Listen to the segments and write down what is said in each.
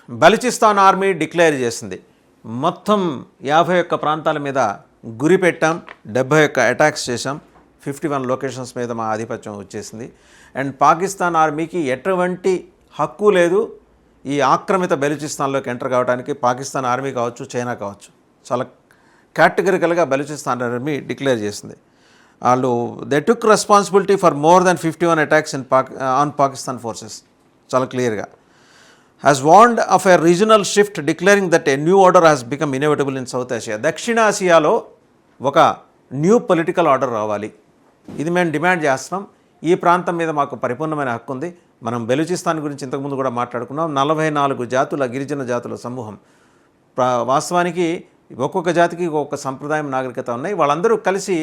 Balochistan army declare చేసింది. మొత్తం 51 ప్రాంతాల మీద గురి పెట్టాం, 71 అటాక్స్ చేశాం, 51 లొకేషన్స్ మీద మా ఆధిపత్యం వచ్చేసింది. అండ్ పాకిస్తాన్ ఆర్మీకి ఎటువంటి హక్కు లేదు ఈ ఆక్రమిత బలూచిస్తాన్లోకి ఎంటర్ కావడానికి. పాకిస్తాన్ ఆర్మీ కావచ్చు, చైనా కావచ్చు, చాలా కేటగిరికల్గా బలూచిస్తాన్ ఆర్మీ డిక్లేర్ చేసింది. వాళ్ళు they took responsibility for more than 51 attacks on Pakistan forces, చాలా క్లియర్గా. has warned of a regional shift, declaring that a new order has become inevitable in South Asia. దక్షిణాసియాలో ఒక new political order రావాలి, ఇది మేము demand చేస్తున్నాం. ఈ ప్రాంతం మీద మాకు పరిపూర్ణమైన హక్కు ఉంది. మనం బెలూచిస్తాన్ గురించి ఇంతకుముందు కూడా మాట్లాడుకున్నాం. 44 జాతుల గిరిజన జాతుల సమూహం. వాస్తవానికి ఒక్కొక్క జాతికి ఒక్కొక్క సంప్రదాయం, నాగరికత ఉన్నాయి. వాళ్ళందరూ కలిసి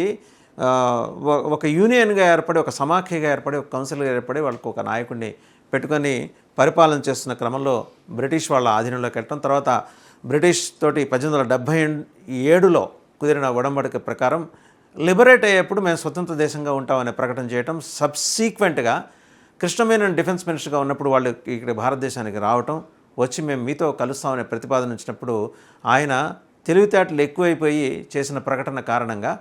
ఒక యూనియన్గా ఏర్పడి, ఒక సమాఖ్యగా ఏర్పడి, ఒక కౌన్సిల్గా ఏర్పడి, వాళ్ళకు ఒక నాయకుడిని పెట్టుకొని పరిపాలన చేస్తున్న క్రమంలో బ్రిటిష్ వాళ్ళ ఆధీనంలోకి వెళ్ళటం, తర్వాత బ్రిటిష్ తోటి 1877లో కుదిరిన ఉడంబడిక ప్రకారం లిబరేట్ అయ్యేప్పుడు మేము స్వతంత్ర దేశంగా ఉంటామనే ప్రకటన చేయటం, సబ్సీక్వెంట్గా కృష్ణమేనన్ డిఫెన్స్ మినిస్టర్గా ఉన్నప్పుడు వాళ్ళు ఇక్కడ భారతదేశానికి రావటం, వచ్చి మేము మీతో కలుస్తామనే ప్రతిపాదన ఇచ్చినప్పుడు ఆయన తెలివితేటలు ఎక్కువైపోయి చేసిన ప్రకటన కారణంగా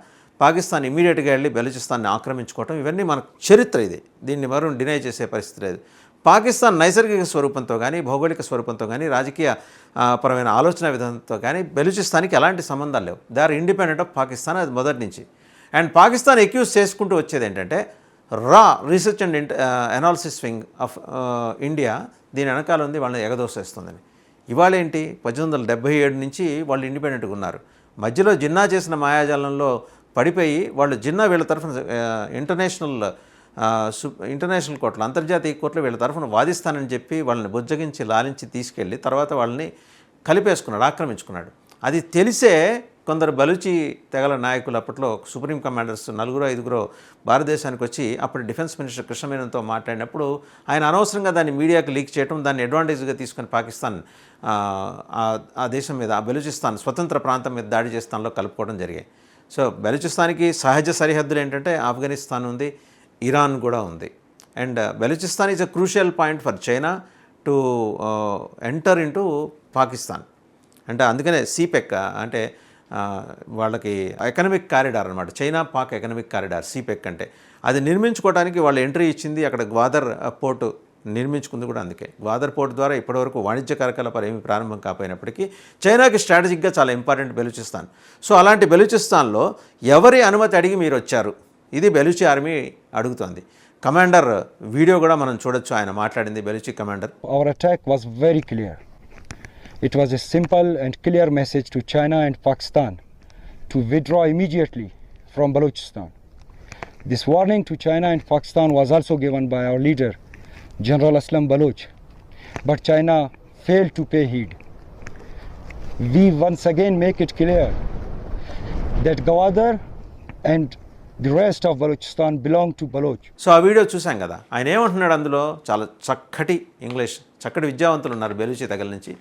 పాకిస్తాన్ ఇమీడియట్గా వెళ్ళి బెలూచిస్తాన్ని ఆక్రమించుకోవటం, ఇవన్నీ మన చరిత్ర. ఇది దీన్ని మరో డినై చేసే పరిస్థితి లేదు. పాకిస్తాన్ నైసర్గిక స్వరూపంతో కానీ, భౌగోళిక స్వరూపంతో కానీ, రాజకీయ పరమైన ఆలోచన విధానంతో కానీ బెలూచిస్తాన్కి ఎలాంటి సంబంధాలు లేవు. They are independent of Pakistan, అది మొదటి నుంచి. అండ్ పాకిస్తాన్ అక్యూజ్ చేసుకుంటూ వచ్చేది ఏంటంటే రా research and analysis wing of India దీని వెనకాల ఉంది, వాళ్ళని ఎగదోసేస్తుందని. ఇవాళ ఏంటి, 1877 నుంచి వాళ్ళు ఇండిపెండెంట్గా ఉన్నారు. మధ్యలో జిన్నా చేసిన మాయాజాలంలో పడిపోయి వాళ్ళు జిన్నా వీళ్ళ తరఫున ఇంటర్నేషనల్ కోర్టులు, అంతర్జాతీయ కోర్టులు వీళ్ళ తరఫున వాదిస్తానని చెప్పి వాళ్ళని బుజ్జగించి లాలించి తీసుకెళ్ళి తర్వాత వాళ్ళని కలిపేసుకున్నాడు, ఆక్రమించుకున్నాడు. అది తెలిసే కొందరు బలూచి తెగల నాయకులు అప్పట్లో సుప్రీం కమాండర్స్ 4-5 భారతదేశానికి వచ్చి అప్పుడు డిఫెన్స్ మినిస్టర్ కృష్ణమేనన్తో మాట్లాడినప్పుడు ఆయన అనవసరంగా దాన్ని మీడియాకి లీక్ చేయడం, దాన్ని అడ్వాంటేజ్గా తీసుకుని పాకిస్తాన్ ఆ దేశం మీద, ఆ బలూచిస్తాన్ స్వతంత్ర ప్రాంతం మీద దాడి చేస్తాన్లో కలుపుకోవడం జరిగాయి. సో బలూచిస్తాన్కి సహజ సరిహద్దులు ఏంటంటే ఆఫ్ఘనిస్తాన్ ఉంది, ఇరాన్ కూడా ఉంది. And Balochistan is a crucial point for China to enter into Pakistan. అంటే అందుకనే సీపెక్ అంటే వాళ్ళకి ఎకనమిక్ కారిడార్ అనమాట, చైనా పాక్ ఎకనమిక్ కారిడార్ సీపెక్ అంటే. అది నిర్మించుకోవడానికి వాళ్ళు ఎంట్రీ ఇచ్చింది, అక్కడ గ్వాదర్ పోర్టు నిర్మించుకుంది కూడా అందుకే. గ్వాదర్ పోర్టు ద్వారా ఇప్పటివరకు వాణిజ్య కార్యకలాపాలు ఏమీ ప్రారంభం కాకపోయినప్పటికీ చైనాకి స్ట్రాటజిక్గా చాలా ఇంపార్టెంట్ బెలూచిస్తాన్. సో అలాంటి బెలూచిస్తాన్లో ఎవరి అనుమతి అడిగి మీరు వచ్చారు, ఇది బెలూచి ఆర్మీ అడుగుతోంది. కమాండర్ వీడియో కూడా మనం చూడొచ్చు, ఆయన మాట్లాడింది Baluchi commander. Our attack was very clear. It was a simple and clear message to China and Pakistan to withdraw immediately from Balochistan. This warning to China and Pakistan was also given by our leader, General Aslam Baloch, but China failed to pay heed. We once again make it clear that Gwadar and the rest of Balochistan belong to Baloch. So ఆ video చూసాం కదా, ఆయన ఏమంటున్నాడు అందులో, చాలా చక్కటి English, చక్కటి విద్యావంతులు ఉన్నారు బెలూచి తెగల నుంచి.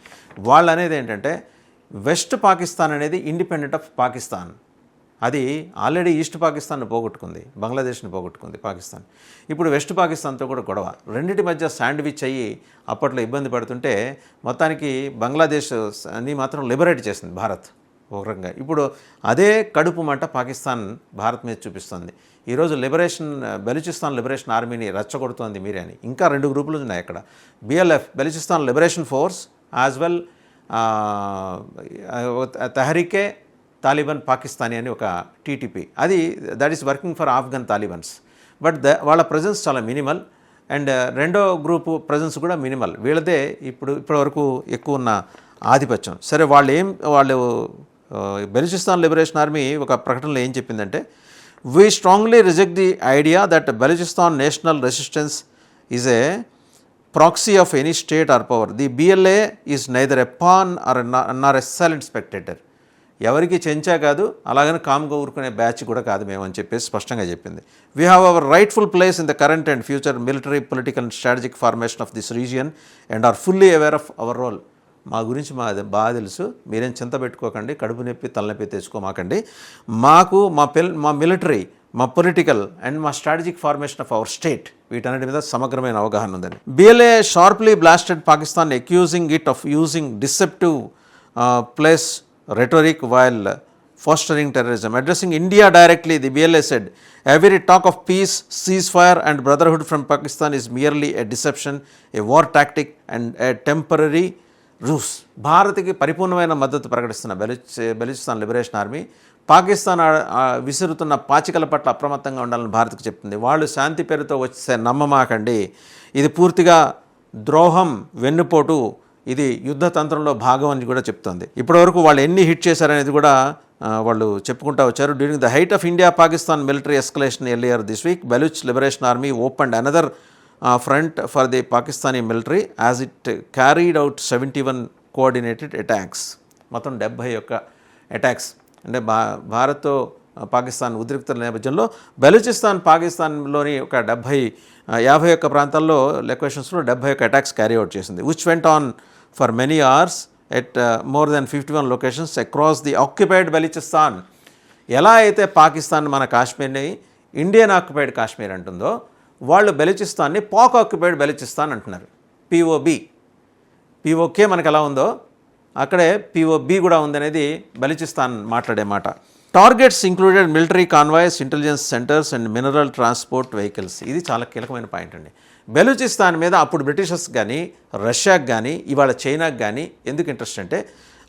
వాళ్ళు అనేది ఏంటంటే వెస్ట్ పాకిస్తాన్ అనేది ఇండిపెండెంట్ ఆఫ్ పాకిస్తాన్. అది ఆల్రెడీ ఈస్ట్ పాకిస్తాన్ని పోగొట్టుకుంది, బంగ్లాదేశ్ని పోగొట్టుకుంది పాకిస్తాన్. ఇప్పుడు వెస్ట్ పాకిస్తాన్తో కూడా గొడవ, రెండింటి మధ్య శాండ్విచ్ అయ్యి అప్పట్లో ఇబ్బంది పడుతుంటే మొత్తానికి బంగ్లాదేశ్ అని మాత్రం లిబరేట్ చేసింది భారత్ ఒక రకంగా. ఇప్పుడు అదే కడుపు మంట పాకిస్తాన్ భారత్ మీద చూపిస్తుంది. ఈరోజు బెలూచిస్తాన్ లిబరేషన్ ఆర్మీని రెచ్చగొడుతోంది మీరే అని. ఇంకా 2 గ్రూపులు ఉన్నాయి అక్కడ, BLF Balochistan liberation force as well Tehreek-e Taliban Pakistani అని ఒక TTP, అది that is working for Afghan Talibans. But వాళ్ళ ప్రజెన్స్ చాలా మినిమల్. అండ్ రెండో గ్రూపు ప్రజెన్స్ కూడా మినిమల్. వీళ్ళదే ఇప్పటివరకు ఎక్కువ ఉన్న ఆధిపత్యం. సరే, వాళ్ళు బెలూచిస్తాన్ లిబరేషన్ ఆర్మీ ఒక ప్రకటనలో ఏం చెప్పిందంటే, we strongly reject the idea that Balochistan national resistance is a proxy of any state or power. The BLA is neither a pawn or a silent spectator. ఎవరికి చెంచా కాదు, అలాగని కామ్గా ఊరుకునే బ్యాచ్ కూడా కాదు మేము అని చెప్పేసి స్పష్టంగా చెప్పింది. We have our rightful place in the current and future military, political and strategic formation of this region and are fully aware of our role. మా గురించి బాగా తెలుసు, మీరేం చింత పెట్టుకోకండి, కడుపు నొప్పి తలనొప్పి తెచ్చుకోమాకండి. మా మిలిటరీ, మా పొలిటికల్ అండ్ మా strategic formation of our state వీటన్నిటి మీద సమగ్రమైన అవగాహన ఉందని. BLA sharply blasted Pakistan accusing it of using deceptive place rhetoric while fostering terrorism. Addressing India directly, the BLA said, every talk of peace, ceasefire and brotherhood from Pakistan is merely a deception, a war tactic and a temporary ruse. భారత్కి పరిపూర్ణమైన మద్దతు ప్రకటిస్తున్న Balochistan liberation army Pakistan విసురుతున్న పాచికల పట్ల అప్రమత్తంగా ఉండాలని భారత్కు చెప్తుంది. వాళ్ళు శాంతి పేరుతో వచ్చే నమ్మమాకండి, ఇది పూర్తిగా ద్రోహం, వెన్నుపోటు, ఇది యుద్ధ తంత్రంలో భాగం అని కూడా చెప్తోంది. ఇప్పటివరకు వాళ్ళు ఎన్ని హిట్ చేశారనేది కూడా వాళ్ళు చెప్పుకుంటూ వచ్చారు. During the height of India Pakistan military escalation earlier this week, Baloch liberation army opened another front for the Pakistani military as it carried out 71 coordinated attacks. మొత్తం 71 అటాక్స్. అంటే భారత్తో పాకిస్తాన్ ఉద్రిక్తల నేపథ్యంలో బెలూచిస్తాన్ పాకిస్తాన్లోని ఒక 51 ప్రాంతాల్లో లొకేషన్స్లో 71 అటాక్స్ క్యారీ అవుట్ చేసింది. Which went on for many hours at more than 51 locations across the occupied Balochistan. ఎలా అయితే పాకిస్తాన్ మన కాశ్మీర్ని ఇండియన్ ఆక్యుపైడ్ కాశ్మీర్ అంటుందో, వాళ్ళు బెలూచిస్తాన్ని పాక్ ఆక్యుపైడ్ బెలూచిస్తాన్ అంటున్నారు. పిఓకే మనకు ఎలా ఉందో అక్కడే పిఓబి కూడా ఉందనేది బెలూచిస్తాన్ మాట్లాడే మాట. Targets included military కాన్వాయ్స్, intelligence centres and mineral transport vehicles. ఇది చాలా కీలకమైన పాయింట్ అండి. బెలూచిస్తాన్ మీద అప్పుడు బ్రిటిషర్స్ కానీ, రష్యాకి కానీ, ఇవాళ చైనాకి కానీ ఎందుకు ఇంట్రెస్ట్ అంటే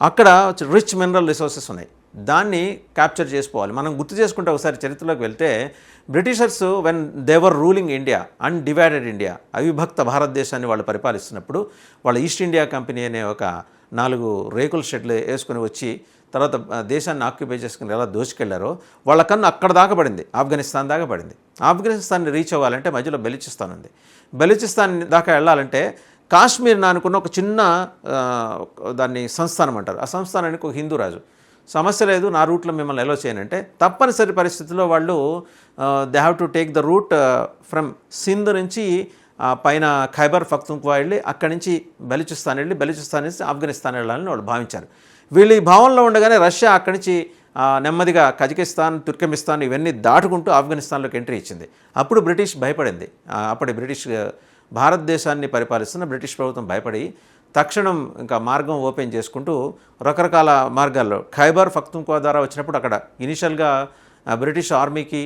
అక్కడ రిచ్ మినరల్ రిసోర్సెస్ ఉన్నాయి, దాన్ని క్యాప్చర్ చేసుకోవాలి. మనం గుర్తు చేసుకుంటే ఒకసారి చరిత్రలోకి వెళ్తే Britishers when they were ruling India, undivided India, అవిభక్త భారతదేశాన్ని వాళ్ళు పరిపాలిస్తున్నప్పుడు వాళ్ళ ఈస్ట్ ఇండియా కంపెనీ అనే ఒక 4 రేకుల షెడ్లు వేసుకుని వచ్చి తర్వాత దేశాన్ని ఆక్యుపై చేసుకుని ఎలా దోచుకెళ్లారో వాళ్ళ కన్ను అక్కడ దాకా పడింది, ఆఫ్ఘనిస్తాన్ దాకా పడింది. ఆఫ్ఘనిస్తాన్ని రీచ్ అవ్వాలంటే మధ్యలో బెలూచిస్తాన్ ఉంది. బెలూచిస్తాన్ దాకా వెళ్ళాలంటే కాశ్మీర్ని అనుకున్న ఒక చిన్న దాన్ని సంస్థానం అంటారు. ఆ సంస్థానానికి ఒక హిందూ రాజు, సమస్య లేదు నా రూట్లో మిమ్మల్ని ఎలా చేయనంటే తప్పనిసరి పరిస్థితుల్లో వాళ్ళు they have to take the route from Sindh నుంచి పైన ఖైబర్ పఖ్తూన్ఖ్వా వెళ్ళి అక్కడి నుంచి బెలూచిస్తాన్ వెళ్ళి బెలూచిస్తాన్ నుంచి ఆఫ్ఘనిస్తాన్ వెళ్ళాలని వాళ్ళు భావించారు. వీళ్ళు ఈ భావనలో ఉండగానే రష్యా అక్కడి నుంచి నెమ్మదిగా కజకిస్తాన్, తుర్కమిస్తాన్ ఇవన్నీ దాటుకుంటూ ఆఫ్ఘనిస్తాన్లోకి ఎంట్రీ ఇచ్చింది. అప్పుడు బ్రిటిష్ భయపడింది. అప్పటి బ్రిటిష్ భారతదేశాన్ని పరిపాలిస్తున్న బ్రిటిష్ ప్రభుత్వం భయపడి తక్షణం ఇంకా మార్గం ఓపెన్ చేసుకుంటూ రకరకాల మార్గాల్లో ఖైబర్ పఖ్తూన్ఖ్వా ద్వారా వచ్చినప్పుడు అక్కడ ఇనిషియల్గా బ్రిటిష్ ఆర్మీకి,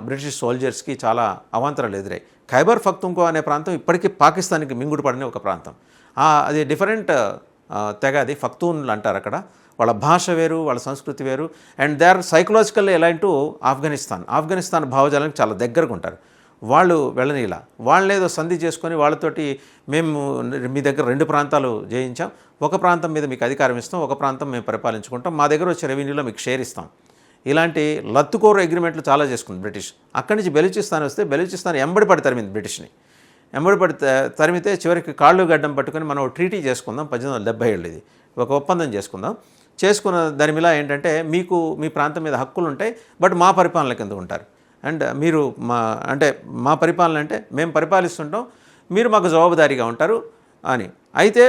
బ్రిటిష్ సోల్జర్స్కి చాలా అవాంతరాలు ఎదురాయి. ఖైబర్ పఖ్తూన్ఖ్వా అనే ప్రాంతం ఇప్పటికీ పాకిస్తాన్కి మింగుడు పడిన ఒక ప్రాంతం. అది డిఫరెంట్ తెగ, అది పఖ్తూన్లు అంటారు. అక్కడ వాళ్ళ భాష వేరు, వాళ్ళ సంస్కృతి వేరు. And they are psychological aligned to Afghanistan భావజాలానికి చాలా దగ్గరగా ఉంటారు. వాళ్ళు వెళ్ళనిలా, వాళ్ళేదో సంధి చేసుకొని వాళ్ళతోటి మేము మీ దగ్గర 2 ప్రాంతాలు జయించాం, ఒక ప్రాంతం మీద మీకు అధికారం ఇస్తాం, ఒక ప్రాంతం మేము పరిపాలించుకుంటాం, మా దగ్గర వచ్చే రెవెన్యూలో మీకు షేర్ ఇస్తాం. ఇలాంటి లత్తుకోరు అగ్రిమెంట్లు చాలా చేసుకుంది బ్రిటిష్. అక్కడి నుంచి బెలూచిస్తాన్ వస్తే బెలూచిస్తాన్ ఎంబడి పడి తరిమింది బ్రిటిష్ని. ఎంబడి పడి తరిమితే చివరికి కాళ్ళు గడ్డం పట్టుకొని మనం ట్రీటీ చేసుకుందాం, 1877 ఇది ఒక ఒప్పందం చేసుకున్న దాని మీద ఏంటంటే మీకు మీ ప్రాంతం మీద హక్కులు ఉంటాయి, బట్ మా పరిపాలన కింద ఉంటారు. అండ్ మీరు మా పరిపాలన అంటే మేము పరిపాలిస్తుంటాం, మీరు మాకు జవాబుదారీగా ఉంటారు అని. అయితే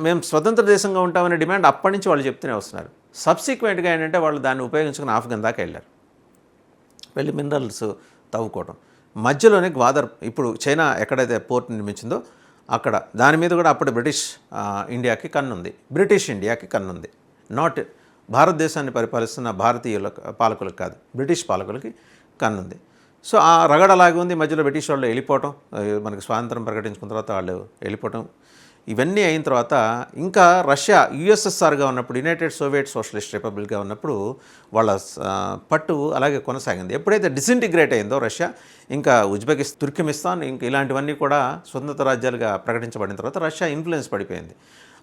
మేము స్వతంత్ర దేశంగా ఉంటామనే డిమాండ్ అప్పటి నుంచి వాళ్ళు చెప్తూనే వస్తున్నారు. సబ్సిక్వెంట్గా ఏంటంటే వాళ్ళు దాన్ని ఉపయోగించుకుని ఆఫ్ఘన్ దాకా వెళ్ళి మినరల్స్ తవ్వుకోవడం. మధ్యలోనే గ్వాదర్, ఇప్పుడు చైనా ఎక్కడైతే పోర్ట్ నిర్మించిందో అక్కడ దాని మీద కూడా అప్పుడు బ్రిటిష్ ఇండియాకి కన్నుంది, బ్రిటిష్ ఇండియాకి కన్నుంది. నాట్ భారతదేశాన్ని పరిపాలిస్తున్న భారతీయుల పాలకులకు కాదు, బ్రిటిష్ పాలకులకి కన్నుంది. సో ఆ రగడ అలాగే ఉంది. మధ్యలో బ్రిటిష్ వాళ్ళు వెళ్ళిపోవటం, మనకి స్వాతంత్రం ప్రకటించుకున్న తర్వాత వాళ్ళు వెళ్ళిపోవటం, ఇవన్నీ అయిన తర్వాత ఇంకా రష్యా యుఎస్ఎస్ఆర్గా ఉన్నప్పుడు, యునైటెడ్ సోవియట్ సోషలిస్ట్ రిపబ్లిక్గా ఉన్నప్పుడు వాళ్ళ పట్టు అలాగే కొనసాగింది. ఎప్పుడైతే డిసింటిగ్రేట్ అయిందో రష్యా, ఇంకా ఉజ్బెకిస్తాన్, తుర్కమిస్తాన్ ఇంకా ఇలాంటివన్నీ కూడా స్వతంత్ర రాజ్యాలుగా ప్రకటించబడిన తర్వాత రష్యా ఇన్ఫ్లుయెన్స్ పడిపోయింది.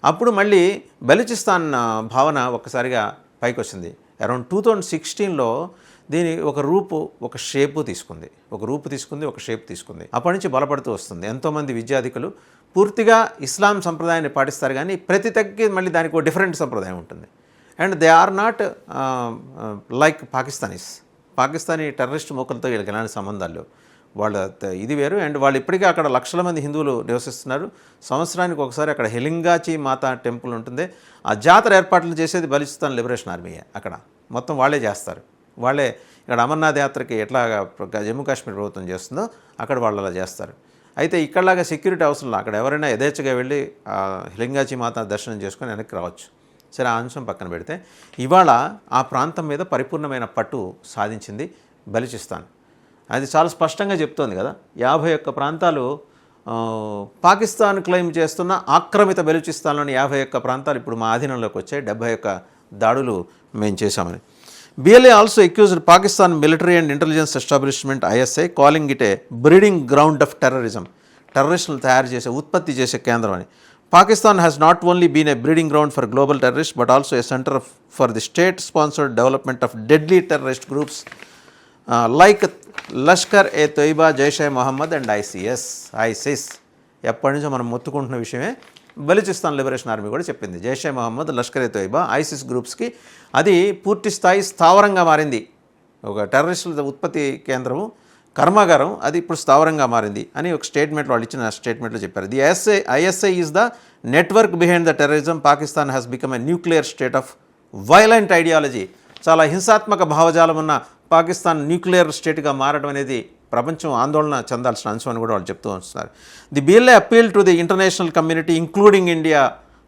అప్పుడు మళ్ళీ బెలూచిస్తాన్ భావన ఒక్కసారిగా పైకి వచ్చింది. అరౌండ్ 2016లో దీని ఒక షేప్ తీసుకుంది, ఒక షేప్ తీసుకుంది. అప్పటి నుంచి బలపడుతూ వస్తుంది. ఎంతోమంది విద్యాధికులు పూర్తిగా ఇస్లాం సంప్రదాయాన్ని పాటిస్తారు, కానీ ప్రతి తగ్గి మళ్ళీ దానికి ఒక డిఫరెంట్ సంప్రదాయం ఉంటుంది. And they are not like Pakistani terrorist మూకలతో వీళ్ళకి ఎలాంటి సంబంధాలు, వాళ్ళ ఇది వేరు. అండ్ వాళ్ళు ఇప్పటికీ అక్కడ లక్షల మంది హిందువులు నివసిస్తున్నారు. సంవత్సరానికి ఒకసారి అక్కడ హెలింగాచి మాతా టెంపుల్ ఉంటుంది. ఆ జాతర ఏర్పాట్లు చేసేది బెలూచిస్తాన్ లిబరేషన్ ఆర్మీయే. అక్కడ మొత్తం వాళ్ళే చేస్తారు. వాళ్ళే ఇక్కడ అమర్నాథ్ యాత్రకి ఎట్లా జమ్మూ కాశ్మీర్ ప్రభుత్వం చేస్తుందో అక్కడ వాళ్ళు అలా చేస్తారు. అయితే ఇక్కడలాగా సెక్యూరిటీ అవసరం లేదు. అక్కడ ఎవరైనా యథేచ్ఛగా వెళ్ళి లింగాచి మాత దర్శనం చేసుకొని వెనక్కి రావచ్చు. సరే, ఆ అంశం పక్కన పెడితే ఇవాళ ఆ ప్రాంతం మీద పరిపూర్ణమైన పట్టు సాధించింది బలూచిస్తాన్. అది చాలా స్పష్టంగా చెప్తోంది కదా. 51 ప్రాంతాలు పాకిస్తాన్ క్లెయిమ్ చేస్తున్న ఆక్రమిత బలూచిస్తాన్లోని 51 ప్రాంతాలు ఇప్పుడు మా ఆధీనంలోకి వచ్చాయి. 71 దాడులు మేము చేశామని. BLA also accused Pakistan military and intelligence establishment ISI calling it a breeding ground of terrorism. టెర్రరిస్టులు తయారు చేసే, ఉత్పత్తి చేసే కేంద్రం అని. Pakistan has not only been a breeding ground for global terrorist but also a centre for the state sponsored development of deadly terrorist groups like Lashkar e Taiba, Jaishe Mohammed and ISIS. ఎప్పటి నుంచో మనం మొత్తుకుంటున్న విషయమే. బలూచిస్తాన్ లిబరేషన్ ఆర్మీ కూడా చెప్పింది. జైషే మొహమ్మద్, లష్కర్ ఏ తొయిబా, ఐసిస్ గ్రూప్స్కి అది పూర్తి స్థాయి స్థావరంగా మారింది. ఒక టెర్రరిస్టుల ఉత్పత్తి కేంద్రము, కర్మాగారం, అది ఇప్పుడు స్థావరంగా మారింది అని ఒక స్టేట్మెంట్లో వాళ్ళు ఇచ్చిన స్టేట్మెంట్లో చెప్పారు. The ISI is the network behind the terrorism. Pakistan has become a nuclear state of violent ideology. చాలా హింసాత్మక భావజాలం ఉన్న పాకిస్తాన్ న్యూక్లియర్ స్టేట్గా మారడం అనేది ప్రపంచం ఆందోళన చెందాల్సిన అంశం అని కూడా వాళ్ళు చెప్తూ వస్తున్నారు. The BLA appeal to the international community including India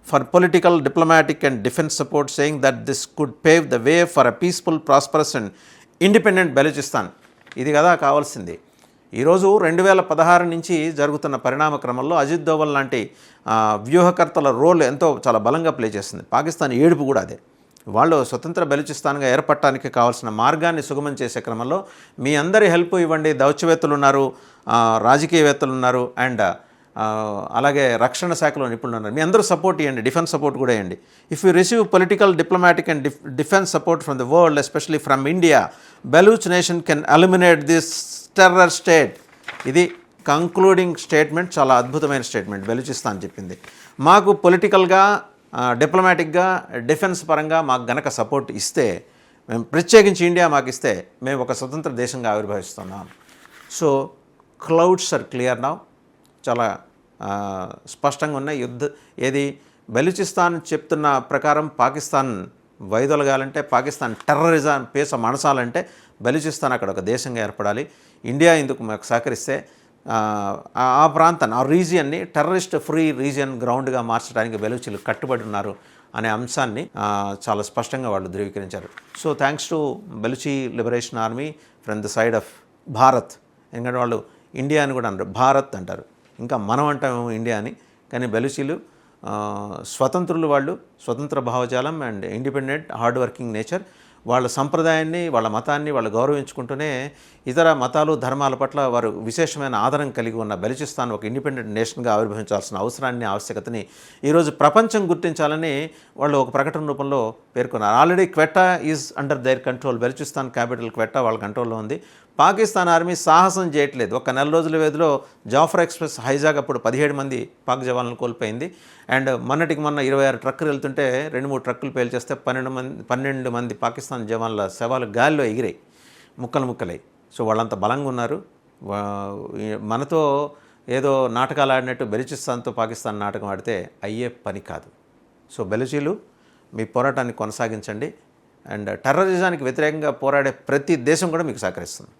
for political, diplomatic and defence support saying that this could pave the way for a peaceful, prosperous and independent Balochistan. ఇది కదా కావాల్సింది. ఈరోజు 2016 నుంచి జరుగుతున్న పరిణామ క్రమంలో అజిత్ దోవల్ లాంటి వ్యూహకర్తల రోల్ ఎంతో చాలా బలంగా ప్లే చేస్తుంది. పాకిస్తాన్ ఏడుపు కూడా అదే. వాళ్ళు స్వతంత్ర బలూచిస్తాన్గా ఏర్పడటానికి కావాల్సిన మార్గాన్ని సుగమం చేసే క్రమంలో మీ అందరి హెల్ప్ ఇవ్వండి. దౌత్యవేత్తలు ఉన్నారు, రాజకీయవేత్తలు ఉన్నారు, అండ్ అలాగే రక్షణ శాఖలో నిపుణులు ఉన్నారు. మీ అందరూ సపోర్ట్ ఇవ్వండి, డిఫెన్స్ సపోర్ట్ కూడా ఇవ్వండి. If you receive political, diplomatic and defence support from the world, especially from India, Baloch nation can eliminate this terror state. ఇది కంక్లూడింగ్ స్టేట్మెంట్, చాలా అద్భుతమైన స్టేట్మెంట్ బలూచిస్తాన్ చెప్పింది. మాకు పొలిటికల్గా, డిప్లొమాటిక్గా, డిఫెన్స్ పరంగా మాకు గనక సపోర్ట్ ఇస్తే, మేము ప్రత్యేకించి ఇండియా మాకు ఇస్తే, మేము ఒక స్వతంత్ర దేశంగా ఆవిర్భవిస్తున్నాం. So clouds are clear now. చాలా స్పష్టంగా ఉన్న ఏది బలూచిస్తాన్ చెప్తున్న ప్రకారం పాకిస్తాన్ వైదొలగాలంటే, పాకిస్తాన్ టెర్రరిజం పేస మనసాలంటే బలూచిస్తాన్ అక్కడ ఒక దేశంగా ఏర్పడాలి. ఇండియా ఇందుకు మాకు సహకరిస్తే ఆ ప్రాంతాన్ని, ఆ రీజియన్ని టెర్రరిస్ట్ ఫ్రీ రీజియన్ గ్రౌండ్గా మార్చడానికి బలూచీలు కట్టుబడి ఉన్నారు అనే అంశాన్ని చాలా స్పష్టంగా వాళ్ళు ధృవీకరించారు. So thanks to Baluchi liberation army from the side of Bharat. ఎందుకంటే వాళ్ళు ఇండియా అని కూడా అంటారు, భారత్ అంటారు. ఇంకా మనం అంటామేమో ఇండియా అని. కానీ బలూచీలు స్వతంత్రులు, వాళ్ళు స్వతంత్ర భావజాలం and independent, hard working nature. వాళ్ళ సంప్రదాయాన్ని, వాళ్ళ మతాన్ని వాళ్ళు గౌరవించుకుంటూనే ఇతర మతాలు, ధర్మాల పట్ల వారు విశేషమైన ఆదరణ కలిగి ఉన్న బలూచిస్తాన్ ఒక ఇండిపెండెంట్ నేషన్గా ఆవిర్భవించాల్సిన అవసరాన్ని, ఆవశ్యకతని ఈరోజు ప్రపంచం గుర్తించాలని వాళ్ళు ఒక ప్రకటన రూపంలో పేర్కొన్నారు. Already Quetta is under their control. Balochistan capital Quetta వాళ్ళ కంట్రోల్లో ఉంది. పాకిస్తాన్ ఆర్మీ సాహసం చేయట్లేదు. ఒక నెల రోజుల వ్యవధిలో జాఫర్ ఎక్స్ప్రెస్ హైజాగ్ అప్పుడు 17 మంది పాక్ జవాన్లను కోల్పోయింది. అండ్ మొన్నటికి మొన్న 26 ట్రక్కులు వెళ్తుంటే 2-3 ట్రక్కులు పేల్చేస్తే 12 మంది పాకిస్తాన్ జవాన్ల శవాలు గాలిలో ఎగిరాయి, ముక్కలై. సో వాళ్ళంత బలంగా ఉన్నారు. మనతో ఏదో నాటకాలు ఆడినట్టు బలూచిస్తాన్తో పాకిస్తాన్ నాటకం ఆడితే అయ్యే పని కాదు. సో బలూచీలు మీ పోరాటాన్ని కొనసాగించండి. అండ్ టెర్రరిజానికి వ్యతిరేకంగా పోరాడే ప్రతి దేశం కూడా మీకు సహకరిస్తుంది.